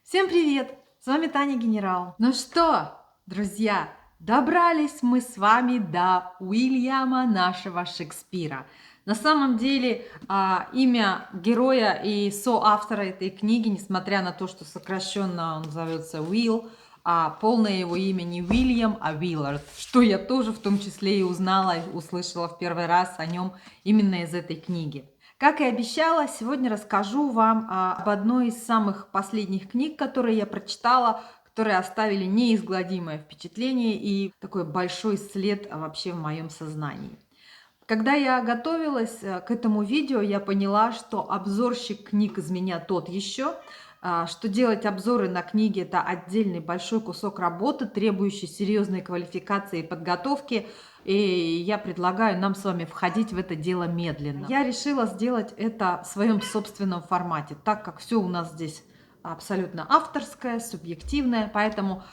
Всем привет! С вами Таня Генерал. Ну что, друзья, добрались мы с вами до Уильяма нашего Шекспира. На самом деле, имя героя и соавтора этой книги, несмотря на то, что сокращенно он зовется Уилл, а полное его имя не Уильям, а Уиллард, что я тоже в том числе и узнала, и услышала в первый раз о нем именно из этой книги. Как и обещала, сегодня расскажу вам об одной из самых последних книг, которые я прочитала, которые оставили неизгладимое впечатление и такой большой след вообще в моем сознании. Когда я готовилась к этому видео, я поняла, что обзорщик книг из меня тот еще, что делать обзоры на книги – это отдельный большой кусок работы, требующий серьезной квалификации и подготовки. И я предлагаю нам с вами входить в это дело медленно. Я решила сделать это в своем собственном формате, так как все у нас здесь абсолютно авторское, субъективное, поэтому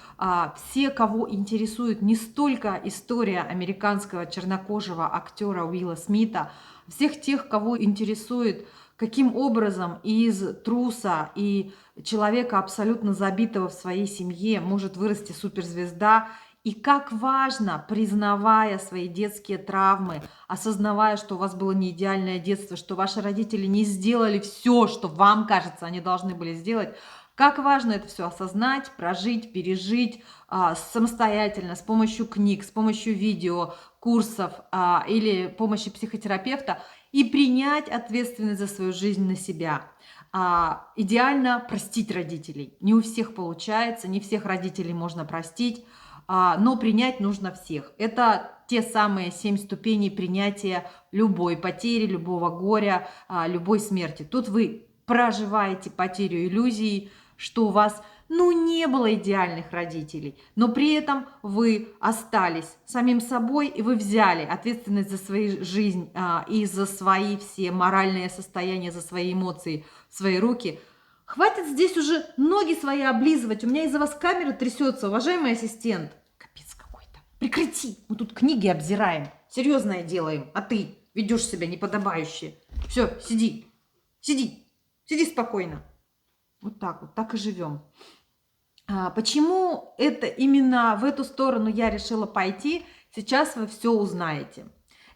все, кого интересует не столько история американского чернокожего актера Уилла Смита, всех тех, кого интересует, каким образом из труса и человека, абсолютно забитого в своей семье, может вырасти суперзвезда, и как важно, признавая свои детские травмы, осознавая, что у вас было не идеальное детство, что ваши родители не сделали все, что вам кажется, они должны были сделать, как важно это все осознать, прожить, пережить самостоятельно, с помощью книг, с помощью видео, курсов или помощи психотерапевта и принять ответственность за свою жизнь на себя. Идеально простить родителей. Не у всех получается, не всех родителей можно простить, но принять нужно всех. Это те самые 7 ступеней принятия любой потери, любого горя, любой смерти. Тут вы проживаете потерю иллюзий, что у вас, не было идеальных родителей, но при этом вы остались самим собой, и вы взяли ответственность за свою жизнь и за свои все моральные состояния, за свои эмоции в свои руки. Хватит здесь уже ноги свои облизывать. У меня из-за вас камера трясется, уважаемый ассистент. Капец какой-то. Прекрати. Мы тут книги обзираем. Серьезное делаем. А ты ведешь себя неподобающе. Все, сиди. Сиди. Сиди спокойно. Вот так и живем. Почему это именно в эту сторону я решила пойти, сейчас вы все узнаете.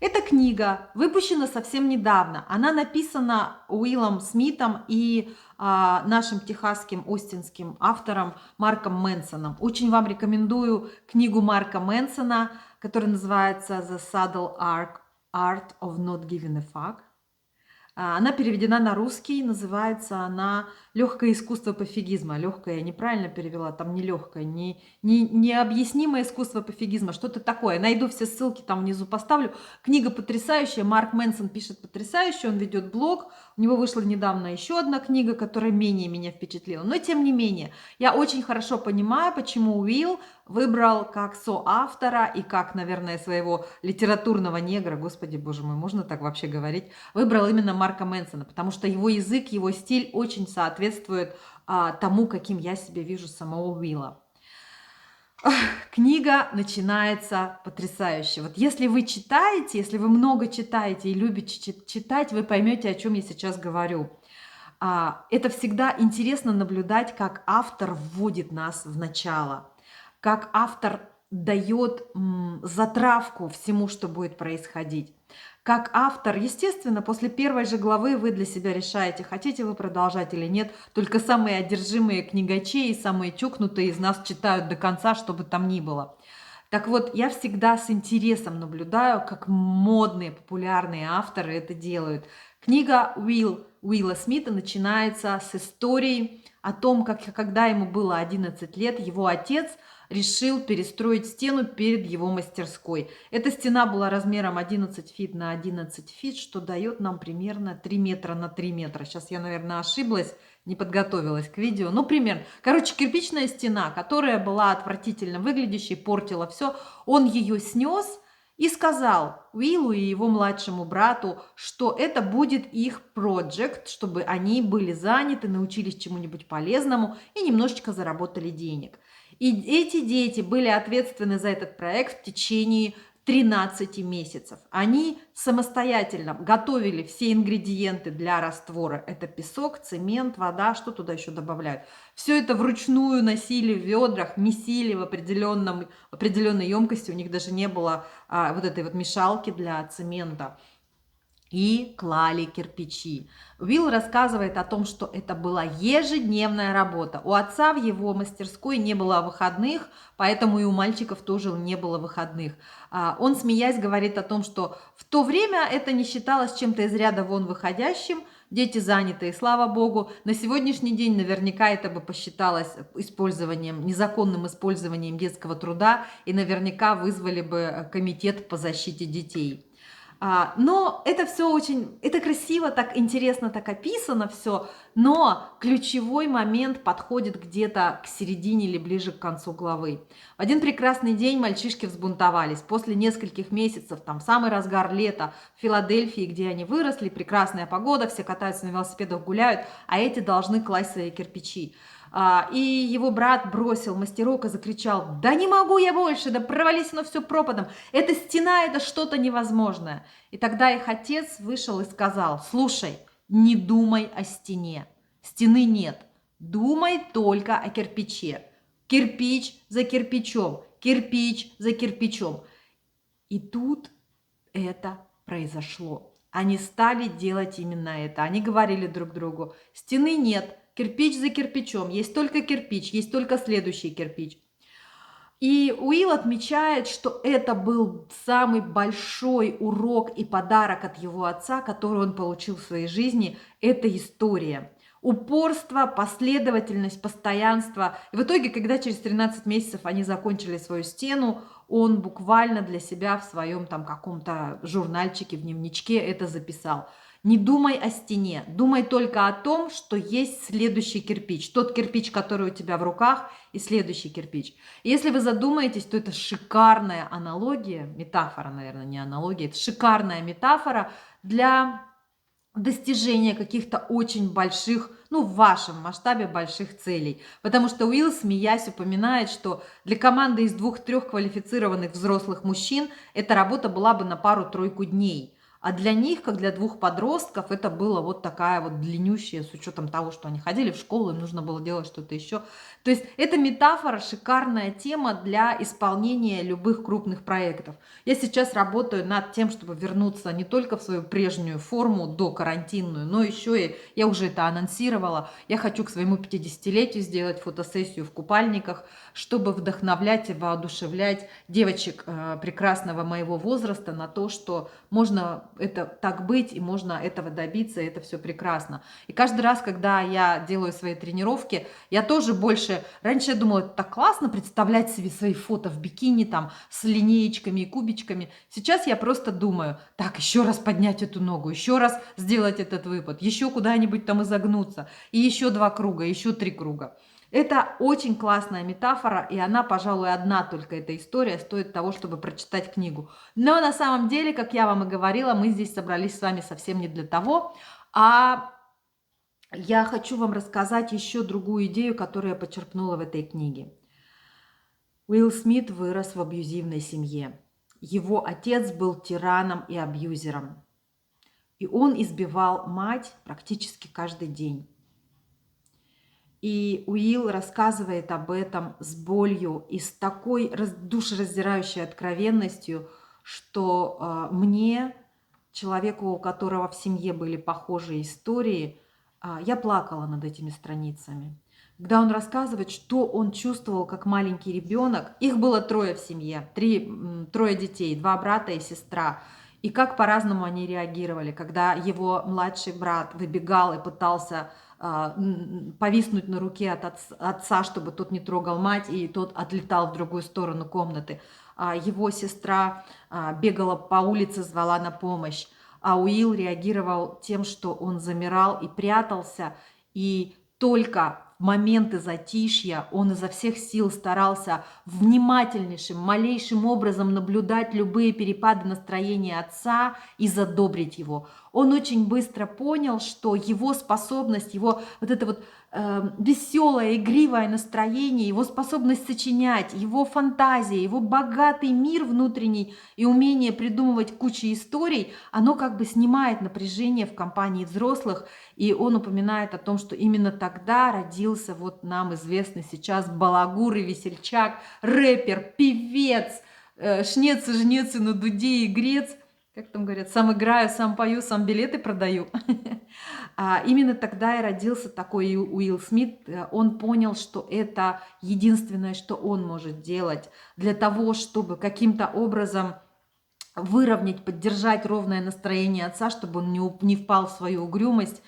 Эта книга выпущена совсем недавно. Она написана Уиллом Смитом и нашим техасским остинским автором Марком Мэнсоном. Очень вам рекомендую книгу Марка Мэнсона, которая называется «The Subtle Art of Not Giving a Fuck». Она переведена на русский, называется она «Легкое искусство пофигизма». Легкое я неправильно перевела, там не легкое, необъяснимое искусство пофигизма, что-то такое. Найду все ссылки, там внизу поставлю. Книга потрясающая, Марк Мэнсон пишет потрясающе, он ведет блог. У него вышла недавно еще одна книга, которая менее меня впечатлила. Но тем не менее, я очень хорошо понимаю, почему Уилл выбрал как соавтора и как, наверное, своего литературного негра, господи, боже мой, можно так вообще говорить, выбрал именно Марка Мэнсона, потому что его язык, его стиль очень соответствует тому, каким я себе вижу самого Уилла. Книга начинается потрясающе. Вот если вы читаете, если вы много читаете и любите читать, вы поймете, о чем я сейчас говорю. Это всегда интересно наблюдать, как автор вводит нас в начало, как автор дает затравку всему, что будет происходить. Как автор, естественно, после первой же главы вы для себя решаете, хотите вы продолжать или нет. Только самые одержимые книгачи и самые чокнутые из нас читают до конца, что бы там ни было. Так вот, я всегда с интересом наблюдаю, как модные, популярные авторы это делают. Книга Уилла Смита начинается с истории о том, как когда ему было 11 лет, его отец решил перестроить стену перед его мастерской. Эта стена была размером 11 фит на 11 фит, что дает нам примерно 3 метра на 3 метра. Сейчас я, наверное, ошиблась, не подготовилась к видео. Примерно. Короче, кирпичная стена, которая была отвратительно выглядящей, портила все. Он ее снес и сказал Уиллу и его младшему брату, что это будет их проект, чтобы они были заняты, научились чему-нибудь полезному и немножечко заработали денег. И эти дети были ответственны за этот проект в течение 13 месяцев. Они самостоятельно готовили все ингредиенты для раствора. Это песок, цемент, вода, что туда еще добавляют. Все это вручную носили в ведрах, месили в определенной емкости. У них даже не было вот этой вот мешалки для цемента. И клали кирпичи. Уилл рассказывает о том, что это была ежедневная работа. У отца в его мастерской не было выходных, поэтому и у мальчиков тоже не было выходных. Он, смеясь, говорит о том, что в то время это не считалось чем-то из ряда вон выходящим, дети заняты, и слава богу. На сегодняшний день наверняка это бы посчиталось незаконным использованием детского труда, и наверняка вызвали бы комитет по защите детей. Но это все это красиво, так интересно, так описано все, но ключевой момент подходит где-то к середине или ближе к концу главы. В один прекрасный день мальчишки взбунтовались. После нескольких месяцев, там, в самый разгар лета, в Филадельфии, где они выросли, прекрасная погода, все катаются на велосипедах, гуляют, а эти должны класть свои кирпичи. И его брат бросил мастерок и закричал: «Да не могу я больше, да провались оно все пропадом, эта стена, это что-то невозможное». И тогда их отец вышел и сказал: «Слушай, не думай о стене, стены нет, думай только о кирпиче, кирпич за кирпичом, кирпич за кирпичом». И тут это произошло. Они стали делать именно это. Они говорили друг другу: «Стены нет, кирпич за кирпичом, есть только кирпич, есть только следующий кирпич». И Уилл отмечает, что это был самый большой урок и подарок от его отца, который он получил в своей жизни. Это история. Упорство, последовательность, постоянство. И в итоге, когда через 13 месяцев они закончили свою стену, он буквально для себя в своем там каком-то журнальчике, в дневничке это записал. Не думай о стене, думай только о том, что есть следующий кирпич. Тот кирпич, который у тебя в руках, и следующий кирпич. И если вы задумаетесь, то это шикарная аналогия, метафора, наверное, не аналогия, это шикарная метафора для достижения каких-то очень больших, в вашем масштабе больших целей. Потому что Уилл, смеясь, упоминает, что для команды из 2-3 квалифицированных взрослых мужчин эта работа была бы на пару-тройку дней. А для них, как для 2 подростков, это было вот такая вот длиннющая, с учетом того, что они ходили в школу, им нужно было делать что-то еще. То есть это метафора, шикарная тема для исполнения любых крупных проектов. Я сейчас работаю над тем, чтобы вернуться не только в свою прежнюю форму до карантинную, но еще и, я уже это анонсировала, я хочу к своему 50-летию сделать фотосессию в купальниках, чтобы вдохновлять и воодушевлять девочек прекрасного моего возраста на то, что можно это так быть, и можно этого добиться, и это все прекрасно. И каждый раз, когда я делаю свои тренировки, я тоже больше... Раньше я думала, это так классно представлять себе свои фото в бикини, там, с линеечками и кубичками. Сейчас я просто думаю: так, еще раз поднять эту ногу, еще раз сделать этот выпад, еще куда-нибудь там изогнуться, и еще 2 круга, еще 3 круга. Это очень классная метафора, и она, пожалуй, одна только эта история стоит того, чтобы прочитать книгу. Но на самом деле, как я вам и говорила, мы здесь собрались с вами совсем не для того, а я хочу вам рассказать еще другую идею, которую я почерпнула в этой книге. Уилл Смит вырос в абьюзивной семье. Его отец был тираном и абьюзером. И он избивал мать практически каждый день. И Уилл рассказывает об этом с болью и с такой душераздирающей откровенностью, что мне, человеку, у которого в семье были похожие истории, я плакала над этими страницами. Когда он рассказывает, что он чувствовал как маленький ребенок, их было 3 в семье, 3 детей, 2 брата и сестра. И как по-разному они реагировали, когда его младший брат выбегал и пытался повиснуть на руке от отца, чтобы тот не трогал мать, и тот отлетал в другую сторону комнаты. Его сестра бегала по улице, звала на помощь, а Уилл реагировал тем, что он замирал и прятался, и только в моменты затишья он изо всех сил старался внимательнейшим, малейшим образом наблюдать любые перепады настроения отца и задобрить его. Он очень быстро понял, что его способность, его вот эта вот веселое, игривое настроение, его способность сочинять, его фантазия, его богатый мир внутренний и умение придумывать кучу историй, оно как бы снимает напряжение в компании взрослых. И он упоминает о том, что именно тогда родился вот нам известный сейчас балагур и весельчак, рэпер, певец, шнец и жнец и на дуде игрец. Как там говорят, сам играю, сам пою, сам билеты продаю. Именно тогда и родился такой Уилл Смит. Он понял, что это единственное, что он может делать для того, чтобы каким-то образом выровнять, поддержать ровное настроение отца, чтобы он не впал в свою угрюмость.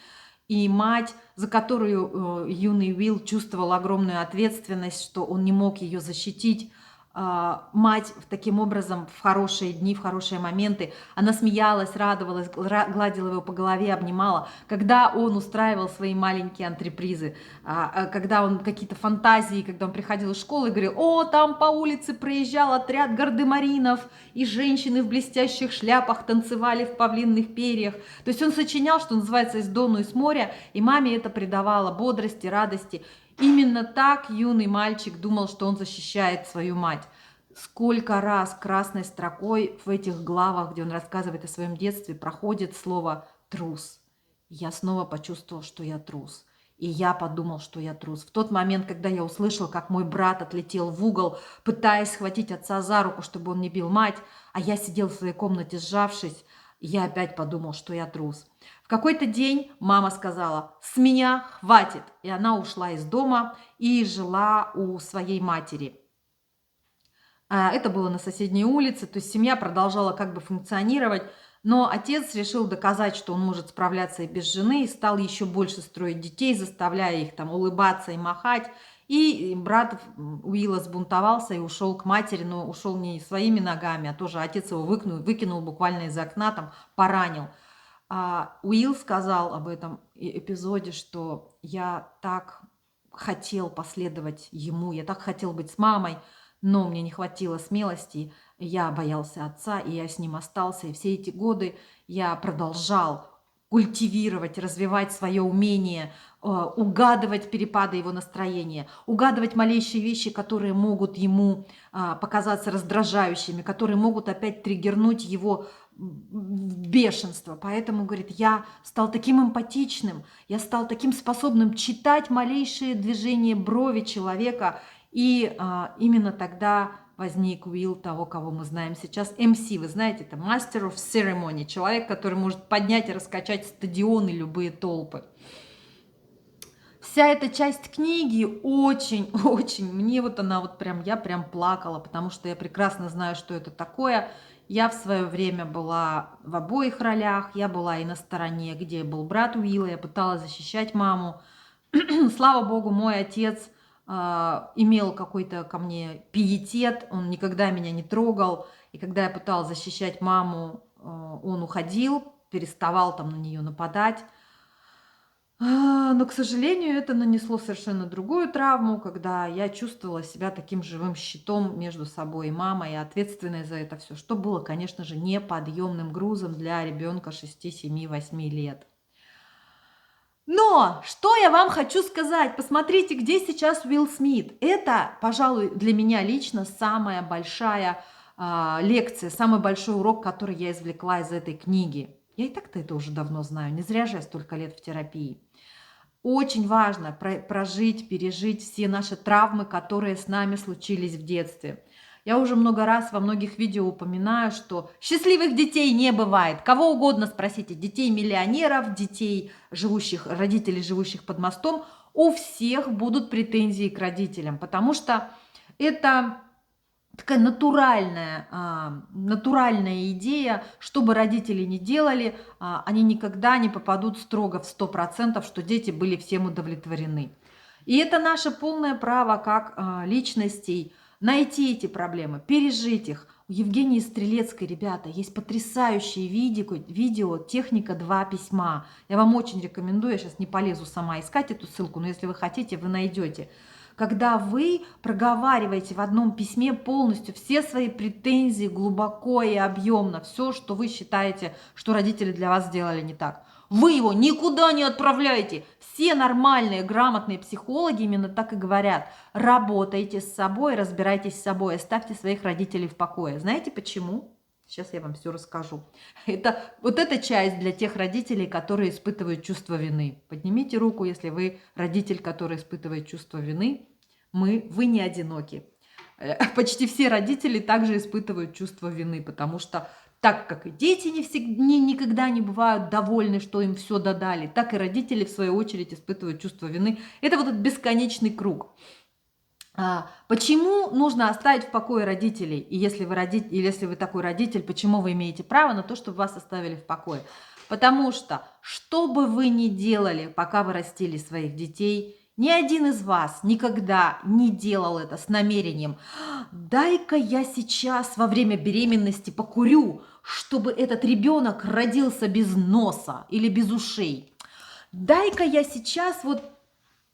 И мать, за которую юный Уилл чувствовал огромную ответственность, что он не мог ее защитить. Мать таким образом в хорошие дни, в хорошие моменты, она смеялась, радовалась, гладила его по голове, обнимала. Когда он устраивал свои маленькие антрепризы, когда он какие-то фантазии, когда он приходил из школы и говорил: о, там по улице проезжал отряд гардемаринов, и женщины в блестящих шляпах танцевали в павлинных перьях. То есть он сочинял, что называется, из дону и с моря, и маме это придавало бодрости, радости. Именно так юный мальчик думал, что он защищает свою мать. Сколько раз красной строкой в этих главах, где он рассказывает о своем детстве, проходит слово «трус». Я снова почувствовал, что я трус. И я подумал, что я трус. В тот момент, когда я услышал, как мой брат отлетел в угол, пытаясь схватить отца за руку, чтобы он не бил мать, а я сидел в своей комнате, сжавшись, я опять подумал, что я трус. В какой-то день мама сказала: с меня хватит. И она ушла из дома и жила у своей матери. Это было на соседней улице, то есть семья продолжала как бы функционировать, но отец решил доказать, что он может справляться и без жены, и стал еще больше строить детей, заставляя их там улыбаться и махать. И брат Уилла сбунтовался и ушел к матери, но ушел не своими ногами, а тоже отец его выкинул буквально из окна, там поранил. Уилл сказал об этом эпизоде, что я так хотел последовать ему, я так хотел быть с мамой, но мне не хватило смелости, я боялся отца, и я с ним остался. И все эти годы я продолжал культивировать, развивать свое умение, угадывать перепады его настроения, угадывать малейшие вещи, которые могут ему показаться раздражающими, которые могут опять триггернуть его в бешенство. Поэтому, говорит, я стал таким эмпатичным, я стал таким способным читать малейшие движения брови человека. И именно тогда возник Уилл, того, кого мы знаем сейчас, MC. Вы знаете, это Master of Ceremony, человек, который может поднять и раскачать стадионы, любые толпы. Вся эта часть книги очень, мне вот она вот прям, я прям плакала, потому что я прекрасно знаю, что это такое. Я в свое время была в обоих ролях, я была и на стороне, где был брат Уилла, я пыталась защищать маму. Слава богу, мой отец имел какой-то ко мне пиетет, он никогда меня не трогал, и когда я пыталась защищать маму, он уходил, переставал там на нее нападать. Но, к сожалению, это нанесло совершенно другую травму, когда я чувствовала себя таким живым щитом между собой и мамой, и ответственной за это все, что было, конечно же, неподъемным грузом для ребенка 6, 7, 8 лет. Но что я вам хочу сказать? Посмотрите, где сейчас Уилл Смит. Это, пожалуй, для меня лично самая большая лекция, самый большой урок, который я извлекла из этой книги. Я и так-то это уже давно знаю, не зря же я столько лет в терапии. Очень важно прожить, пережить все наши травмы, которые с нами случились в детстве. Я уже много раз во многих видео упоминаю, что счастливых детей не бывает. Кого угодно спросите, детей миллионеров, детей родителей, живущих под мостом, у всех будут претензии к родителям, потому что это такая натуральная идея, что бы родители ни делали, они никогда не попадут строго в 100%, что дети были всем удовлетворены. И это наше полное право как личностей найти эти проблемы, пережить их. У Евгении Стрелецкой, ребята, есть потрясающее видео «Техника 2 письма». Я вам очень рекомендую, я сейчас не полезу сама искать эту ссылку, но если вы хотите, вы найдете. Когда вы проговариваете в одном письме полностью все свои претензии глубоко и объемно, все, что вы считаете, что родители для вас сделали не так. Вы его никуда не отправляете. Все нормальные, грамотные психологи именно так и говорят. Работайте с собой, разбирайтесь с собой, оставьте своих родителей в покое. Знаете почему? Сейчас я вам все расскажу. Вот эта часть для тех родителей, которые испытывают чувство вины. Поднимите руку, если вы родитель, который испытывает чувство вины. Вы не одиноки. Почти все родители также испытывают чувство вины, потому что так как и дети никогда не бывают довольны, что им все додали, так и родители, в свою очередь, испытывают чувство вины. Это вот этот бесконечный круг. Почему нужно оставить в покое родителей? И если вы такой родитель, почему вы имеете право на то, чтобы вас оставили в покое? Потому что, что бы вы ни делали, пока вы растили своих детей, ни один из вас никогда не делал это с намерением: дай-ка я сейчас во время беременности покурю, чтобы этот ребенок родился без носа или без ушей. Дай-ка я сейчас вот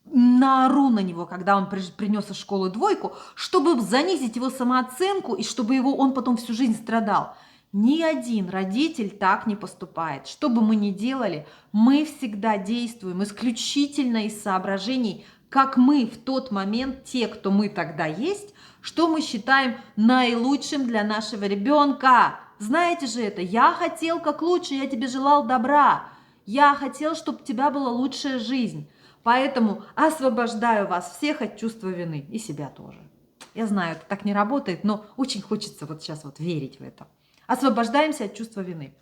наору на него, когда он принес из школы двойку, чтобы занизить его самооценку и чтобы он потом всю жизнь страдал. Ни один родитель так не поступает. Что бы мы ни делали, мы всегда действуем исключительно из соображений, как мы в тот момент, те, кто мы тогда есть, что мы считаем наилучшим для нашего ребенка. Знаете же это, я хотел как лучше, я тебе желал добра. Я хотел, чтобы у тебя была лучшая жизнь. Поэтому освобождаю вас всех от чувства вины. И себя тоже. Я знаю, это так не работает, но очень хочется вот сейчас вот верить в это. Освобождаемся от чувства вины.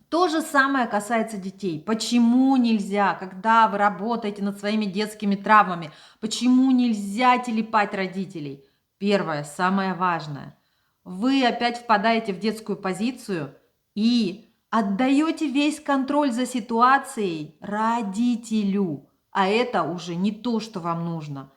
То же самое касается детей. Почему нельзя, когда вы работаете над своими детскими травмами, почему нельзя телепать родителей? Первое, самое важное. Вы опять впадаете в детскую позицию и отдаете весь контроль за ситуацией родителю. А это уже не то, что вам нужно.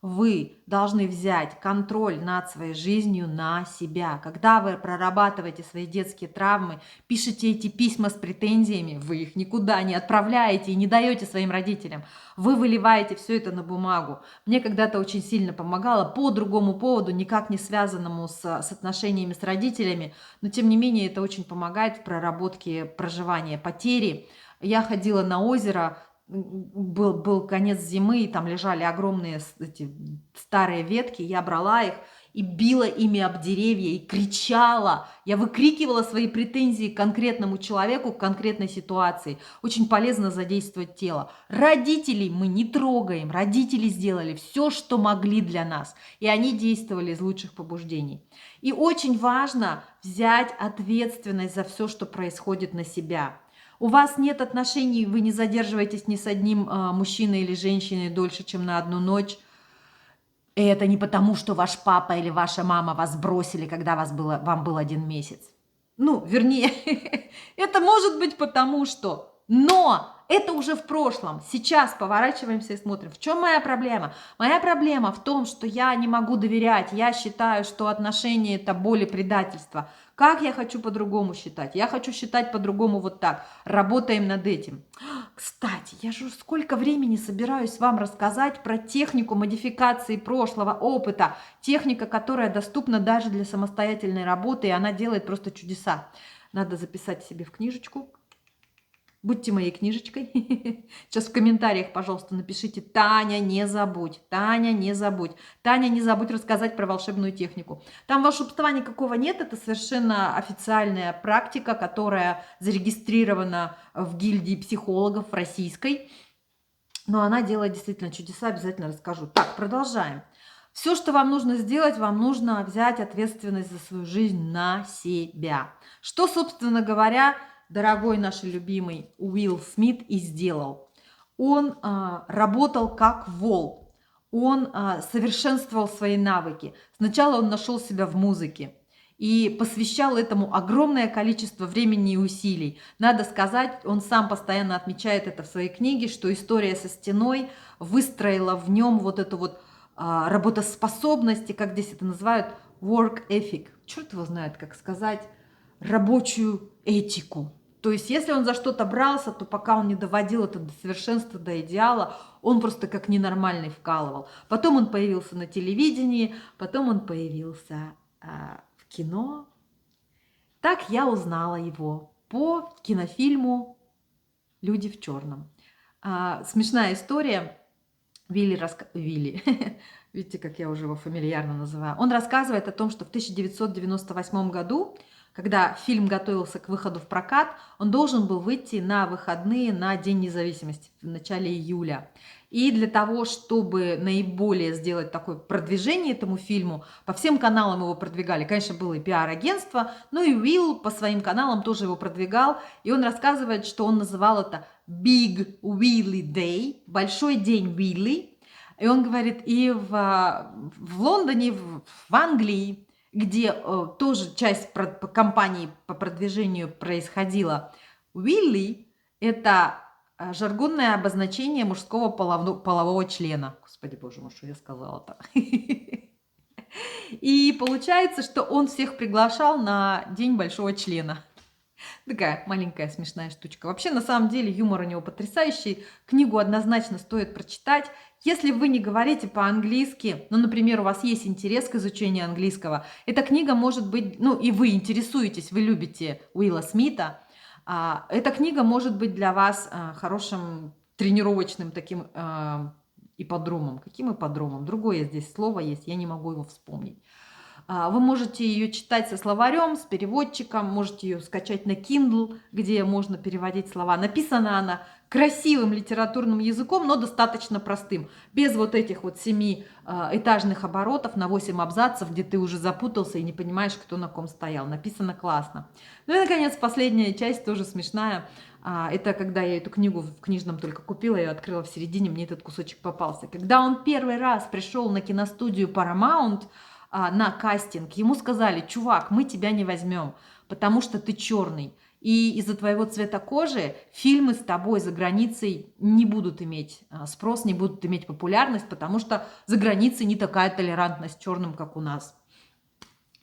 Вы должны взять контроль над своей жизнью на себя. Когда вы прорабатываете свои детские травмы, пишете эти письма с претензиями, вы их никуда не отправляете и не даете своим родителям. Вы выливаете все это на бумагу. Мне когда-то очень сильно помогало по другому поводу, никак не связанному с отношениями с родителями, но тем не менее это очень помогает в проработке проживания потери. Я ходила на озеро, был конец зимы, и там лежали огромные эти старые ветки, я брала их и била ими об деревья, и кричала. Я выкрикивала свои претензии к конкретному человеку, к конкретной ситуации. Очень полезно задействовать тело. Родителей мы не трогаем. Родители сделали все, что могли для нас. И они действовали из лучших побуждений. И очень важно взять ответственность за все, что происходит, на себя. У вас нет отношений, вы не задерживаетесь ни с одним мужчиной или женщиной дольше, чем на одну ночь. И это не потому, что ваш папа или ваша мама вас бросили, когда вам был 1 месяц. Ну, вернее, это может быть потому, что... Но это уже в прошлом. Сейчас поворачиваемся и смотрим. В чем моя проблема? Моя проблема в том, что я не могу доверять. Я считаю, что отношения – это боль и предательство. Как я хочу по-другому считать? Я хочу считать по-другому вот так. Работаем над этим. Кстати, я же сколько времени собираюсь вам рассказать про технику модификации прошлого опыта. Техника, которая доступна даже для самостоятельной работы, и она делает просто чудеса. Надо записать себе в книжечку. Будьте моей книжечкой. Сейчас в комментариях, пожалуйста, напишите: Таня, не забудь. Таня, не забудь. Таня, не забудь рассказать про волшебную технику. Там волшебства никакого нет. Это совершенно официальная практика, которая зарегистрирована в гильдии психологов российской. Но она делает действительно чудеса. Обязательно расскажу. Так, продолжаем. Все, что вам нужно сделать, вам нужно взять ответственность за свою жизнь на себя. Что, собственно говоря, дорогой наш любимый Уилл Смит и сделал. Он работал как вол, он совершенствовал свои навыки. Сначала он нашел себя в музыке и посвящал этому огромное количество времени и усилий. Надо сказать, он сам постоянно отмечает это в своей книге, что история со стеной выстроила в нем вот эту вот работоспособность, и как здесь это называют, work ethic. Черт его знает, как сказать, рабочую этику. То есть, если он за что-то брался, то пока он не доводил это до совершенства, до идеала, он просто как ненормальный вкалывал. Потом он появился на телевидении, потом он появился в кино. Так я узнала его по кинофильму Люди в черном. Смешная история. Вилли, видите, как я уже его фамильярно называю. Он рассказывает о том, что в 1998 году, когда фильм готовился к выходу в прокат, он должен был выйти на выходные на День независимости в начале июля. И для того, чтобы наиболее сделать такое продвижение этому фильму, по всем каналам его продвигали. Конечно, было и пиар-агентство, но и Уилл по своим каналам тоже его продвигал. И он рассказывает, что он называл это Big Willie Day, большой день Уилли. И он говорит, и в Лондоне, в Англии, где тоже часть кампании по продвижению происходила, Уилли – это жаргонное обозначение мужского полового члена. Господи боже мой, что я сказала-то? И получается, что он всех приглашал на День большого члена. Такая маленькая смешная штучка. Вообще, на самом деле, юмор у него потрясающий. Книгу однозначно стоит прочитать. Если вы не говорите по-английски, ну, например, у вас есть интерес к изучению английского, эта книга может быть, ну, и вы интересуетесь, вы любите Уилла Смита, эта книга может быть для вас хорошим тренировочным таким ипподромом. Каким ипподромом? Другое здесь слово есть, я не могу его вспомнить. Вы можете ее читать со словарем, с переводчиком, можете ее скачать на Kindle, где можно переводить слова. Написана она красивым литературным языком, но достаточно простым, без вот этих вот 7-этажных оборотов на 8 абзацев, где ты уже запутался и не понимаешь, кто на ком стоял. Написано классно. Ну и, наконец, последняя часть, тоже смешная. Это когда я эту книгу в книжном только купила, я открыла в середине, мне этот кусочек попался. Когда он первый раз пришел на киностудию Paramount, на кастинг, ему сказали: чувак, мы тебя не возьмем, потому что ты черный. И из-за твоего цвета кожи фильмы с тобой за границей не будут иметь спрос, не будут иметь популярность, потому что за границей не такая толерантность черным, как у нас.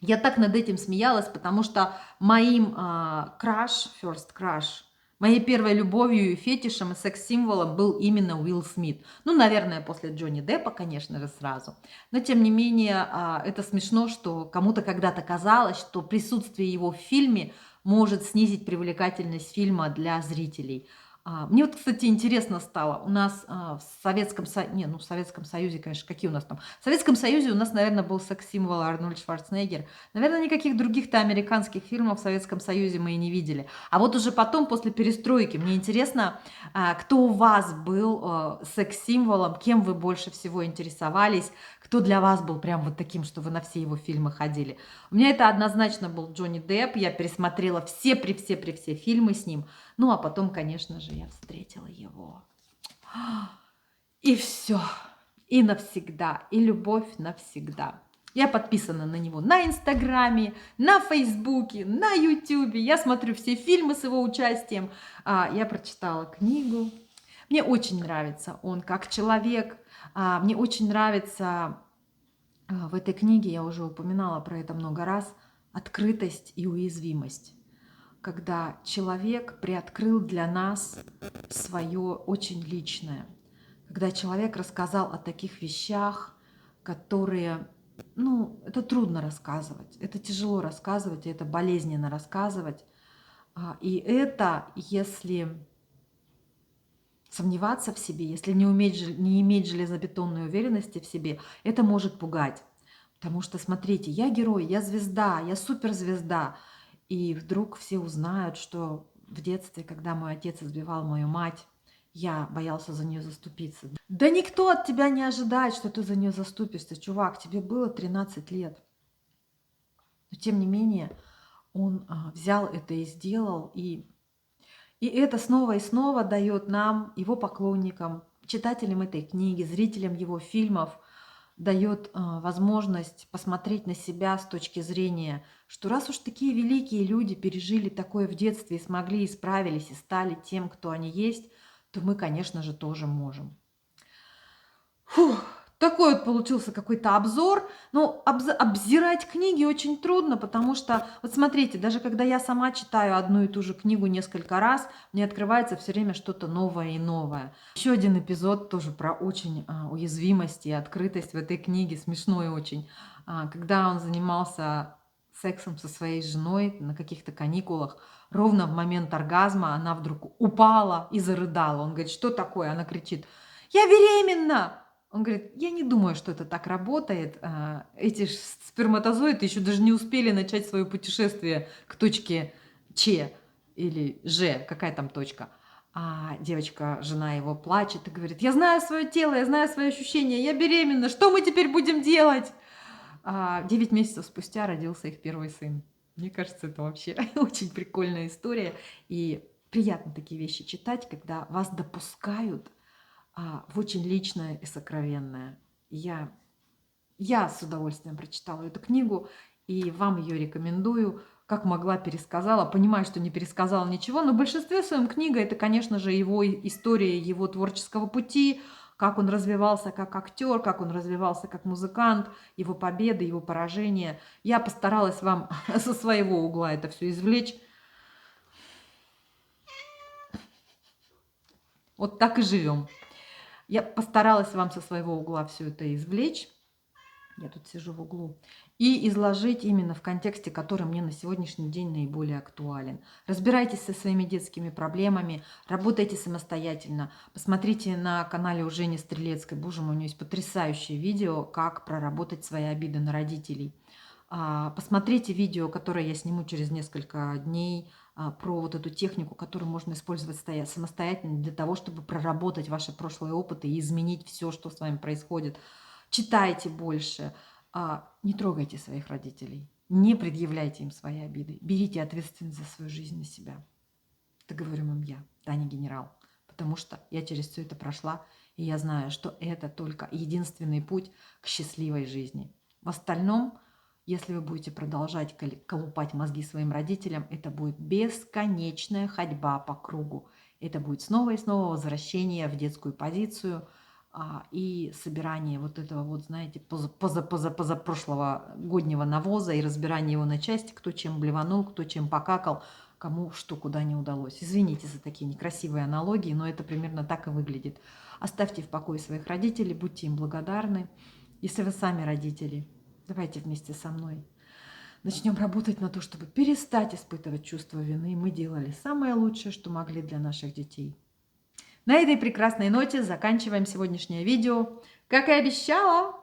Я так над этим смеялась, потому что моим first crush, моей первой любовью и фетишем, и секс-символом был именно Уилл Смит. Ну, наверное, после Джонни Деппа, конечно же, сразу. Но, тем не менее, это смешно, что кому-то когда-то казалось, что присутствие его в фильме может снизить привлекательность фильма для зрителей. Мне вот, кстати, интересно стало. У нас в Советском Союзе, в Советском Союзе, конечно, какие у нас там? В Советском Союзе у нас, наверное, был секс-символ Арнольд Шварценеггер. Наверное, никаких других-то американских фильмов в Советском Союзе мы и не видели. А вот уже потом, после перестройки, мне интересно, кто у вас был секс-символом, кем вы больше всего интересовались, кто для вас был прям вот таким, что вы на все его фильмы ходили. У меня это однозначно был Джонни Депп. Я пересмотрела все фильмы с ним. Ну, а потом, конечно же, я встретила его. И все. И навсегда. И любовь навсегда. Я подписана на него на Инстаграме, на Фейсбуке, на Ютубе. Я смотрю все фильмы с его участием. Я прочитала книгу. Мне очень нравится он как человек. Мне очень нравится в этой книге, я уже упоминала про это много раз, открытость и уязвимость. Когда человек приоткрыл для нас свое очень личное. Когда человек рассказал о таких вещах, которые, это трудно рассказывать, это тяжело рассказывать, и это болезненно рассказывать. И это, если сомневаться в себе, если не иметь железобетонной уверенности в себе, это может пугать. Потому что, смотрите, я герой, я звезда, я суперзвезда. И вдруг все узнают, что в детстве, когда мой отец избивал мою мать, я боялся за нее заступиться. Да никто от тебя не ожидает, что ты за нее заступишься, чувак, тебе было 13 лет. Но тем не менее, он взял это и сделал, и это снова и снова дает нам, его поклонникам, читателям этой книги, зрителям его фильмов, дает возможность посмотреть на себя с точки зрения, что раз уж такие великие люди пережили такое в детстве и смогли, исправились и стали тем, кто они есть, то мы, конечно же, тоже можем. Фух. Такой вот получился какой-то обзор. Но обзирать книги очень трудно, потому что, вот смотрите, даже когда я сама читаю одну и ту же книгу несколько раз, мне открывается все время что-то новое и новое. Еще один эпизод тоже про очень уязвимость и открытость в этой книге, смешной очень. Когда он занимался сексом со своей женой на каких-то каникулах. Ровно в момент оргазма она вдруг упала и зарыдала. Он говорит, что такое? Она кричит, я беременна! Он говорит, я не думаю, что это так работает. Эти сперматозоиды еще даже не успели начать свое путешествие к точке Ч или Ж, какая там точка. А девочка, жена его, плачет и говорит, я знаю свое тело, я знаю свои ощущения, я беременна, что мы теперь будем делать? 9 месяцев спустя родился их первый сын. Мне кажется, это вообще очень прикольная история. И приятно такие вещи читать, когда вас допускают в очень личное и сокровенное. Я с удовольствием прочитала эту книгу, и вам ее рекомендую. Как могла, пересказала. Понимаю, что не пересказала ничего, но в большинстве своем книга – это, конечно же, его история, его творческого пути, как он развивался как актер, как он развивался как музыкант, его победы, его поражения. Я постаралась вам со своего угла это все извлечь. Вот так и живем. Я постаралась вам со своего угла все это извлечь. Я тут сижу в углу. И изложить именно в контексте, который мне на сегодняшний день наиболее актуален. Разбирайтесь со своими детскими проблемами, работайте самостоятельно. Посмотрите на канале у Жени Стрелецкой. Боже мой, у нее есть потрясающее видео, как проработать свои обиды на родителей. Посмотрите видео, которое я сниму через несколько дней, про вот эту технику, которую можно использовать самостоятельно для того, чтобы проработать ваши прошлые опыты и изменить все, что с вами происходит. Читайте больше, не трогайте своих родителей, не предъявляйте им свои обиды, берите ответственность за свою жизнь на себя. Это говорю вам я, Таня Генерал, потому что я через все это прошла, и я знаю, что это только единственный путь к счастливой жизни. В остальном, если вы будете продолжать колупать мозги своим родителям, это будет бесконечная ходьба по кругу. Это будет снова и снова возвращение в детскую позицию и собирание вот этого вот, знаете, позапрошлого годнего навоза и разбирание его на части, кто чем блеванул, кто чем покакал, кому что куда не удалось. Извините за такие некрасивые аналогии, но это примерно так и выглядит. Оставьте в покое своих родителей, будьте им благодарны. Если вы сами родители, давайте вместе со мной начнем работать на то, чтобы перестать испытывать чувство вины. Мы делали самое лучшее, что могли для наших детей. На этой прекрасной ноте заканчиваем сегодняшнее видео. Как и обещала,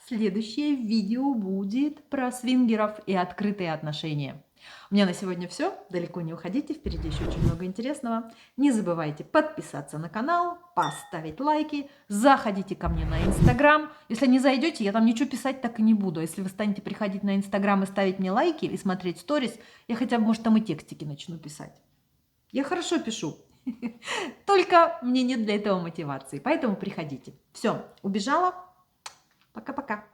следующее видео будет про свингеров и открытые отношения. У меня на сегодня все. Далеко не уходите, впереди еще очень много интересного. Не забывайте подписаться на канал, поставить лайки, заходите ко мне на Инстаграм. Если не зайдете, я там ничего писать так и не буду. Если вы станете приходить на Инстаграм и ставить мне лайки и смотреть сторис, я хотя бы, может, там и текстики начну писать. Я хорошо пишу. Только мне нет для этого мотивации. Поэтому приходите. Все, убежала. Пока-пока.